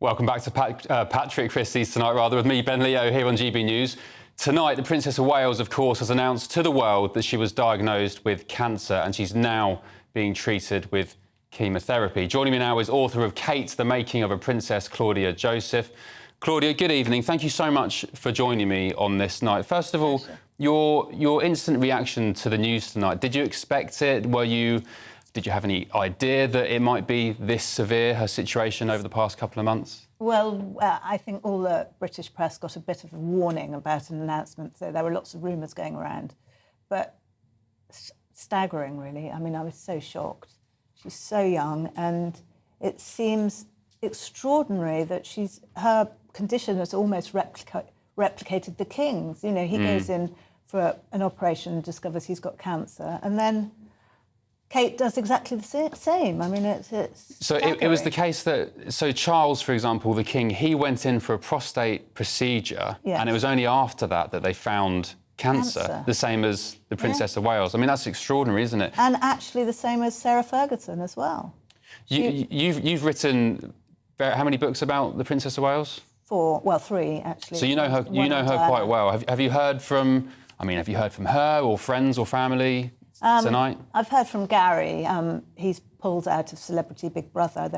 Welcome back to Patrick Christie's Tonight, with me, Ben Leo, here on GB News. Tonight, the Princess of Wales, of course, has announced to the world that she was diagnosed with cancer and she's now being treated with chemotherapy. Joining me now is author of Kate, The Making of a Princess, Claudia Joseph. Claudia, good evening. Thank you so much for joining me on this night. First of all, your instant reaction to the news tonight, did you expect it? Did you have any idea that it might be this severe, her situation over the past couple of months? Well, I think all the British press got a bit of a warning about an announcement, so there were lots of rumours going around. But staggering, really. I mean, I was so shocked. She's so young, and it seems extraordinary that her condition has almost replicated the King's. You know, he goes in for an operation and discovers he's got cancer, and then Kate does exactly the same. I mean, it's so it was the case that... So Charles, for example, the King, he went in for a prostate procedure, and it was only after that they found cancer, the same as the Princess of Wales. I mean, that's extraordinary, isn't it? And actually the same as Sarah Ferguson as well. You've written how many books about the Princess of Wales? 3, actually. So you know her quite well. Have you heard from... I mean, have you heard from her or friends or family tonight? I've heard from Gary. He's pulled out of Celebrity Big Brother.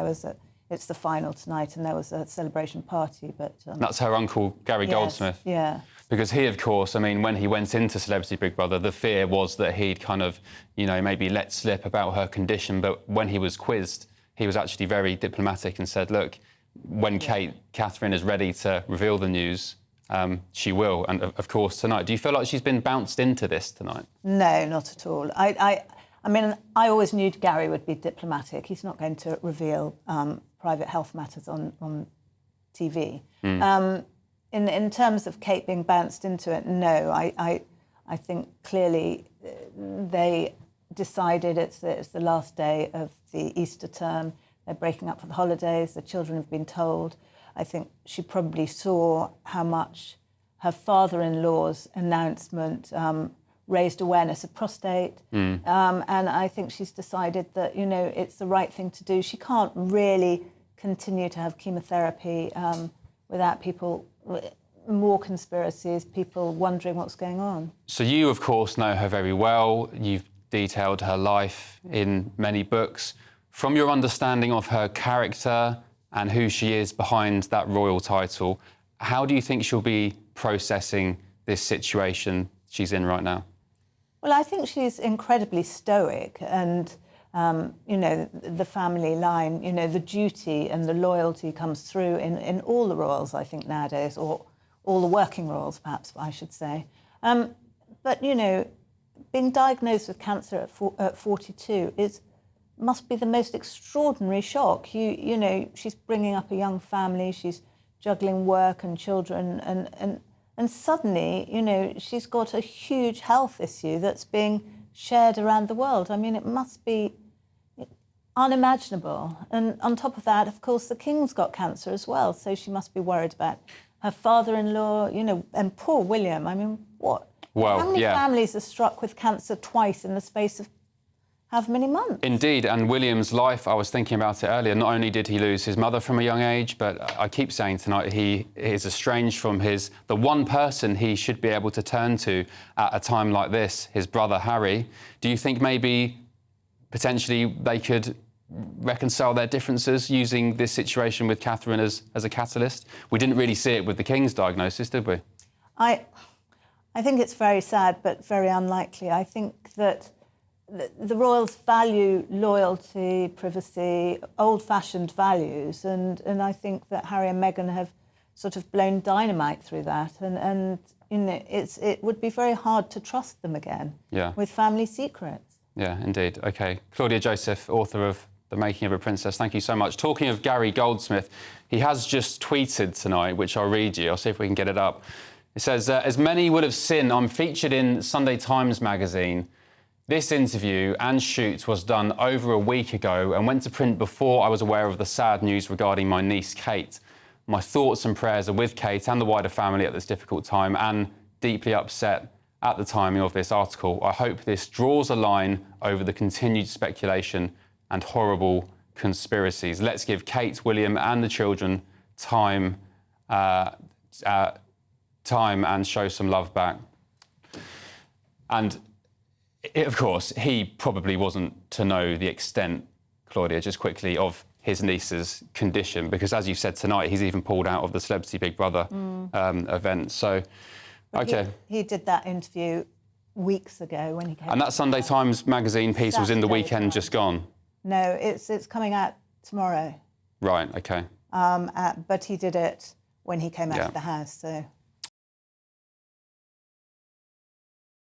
It's the final tonight, and there was a celebration party. But that's her uncle, Gary Goldsmith. Yeah. Because he, of course, I mean, when he went into Celebrity Big Brother, the fear was that he'd kind of, maybe let slip about her condition. But when he was quizzed, he was actually very diplomatic and said, look, when Catherine is ready to reveal the news, she will. And, of course, tonight. Do you feel like she's been bounced into this tonight? No, not at all. I mean, I always knew Gary would be diplomatic. He's not going to reveal private health matters on TV. In terms of Kate being bounced into it, no. I think clearly they decided it's the last day of the Easter term. They're breaking up for the holidays. The children have been told. I think she probably saw how much her father-in-law's announcement raised awareness of prostate. And I think she's decided that, it's the right thing to do. She can't really continue to have chemotherapy without more conspiracies, people wondering what's going on. So you, of course, know her very well. You've detailed her life in many books. From your understanding of her character and who she is behind that royal title, how do you think she'll be processing this situation she's in right now? Well, I think she's incredibly stoic and, the family line, the duty and the loyalty comes through in all the royals, I think, nowadays, or all the working royals, perhaps, I should say. But, being diagnosed with cancer at 42 must be the most extraordinary shock. She's bringing up a young family, she's juggling work and children, and suddenly, she's got a huge health issue that's being shared around the world. I mean, it must be unimaginable. And on top of that, of course, the King's got cancer as well, so she must be worried about her father-in-law, and poor William. I mean, how many families are struck with cancer twice in the space of how many months? Indeed, and William's life, I was thinking about it earlier, not only did he lose his mother from a young age, but I keep saying tonight he is estranged from the one person he should be able to turn to at a time like this, his brother Harry. Do you think maybe potentially they could reconcile their differences using this situation with Catherine as a catalyst? We didn't really see it with the King's diagnosis, did we? I think it's very sad, but very unlikely. I think that the royals value loyalty, privacy, old-fashioned values, and I think that Harry and Meghan have sort of blown dynamite through that, and it would be very hard to trust them again with family secrets. Yeah, indeed. OK. Claudia Joseph, author of The Making of a Princess, thank you so much. Talking of Gary Goldsmith, he has just tweeted tonight, which I'll read you. I'll see if we can get it up. It says, as many would have seen, I'm featured in Sunday Times magazine. This interview and shoot was done over a week ago and went to print before I was aware of the sad news regarding my niece, Kate. My thoughts and prayers are with Kate and the wider family at this difficult time, and deeply upset at the timing of this article. I hope this draws a line over the continued speculation and horrible conspiracies. Let's give Kate, William and the children time and show some love back. And of course, he probably wasn't to know the extent, Claudia, just quickly, of his niece's condition, because as you said tonight, he's even pulled out of the Celebrity Big Brother event. So, okay. He did that interview weeks ago when he came. And that Sunday Times magazine piece was in the Saturday weekend Times. just gone? No, it's coming out tomorrow. Right, okay. But he did it when he came out of the house, so...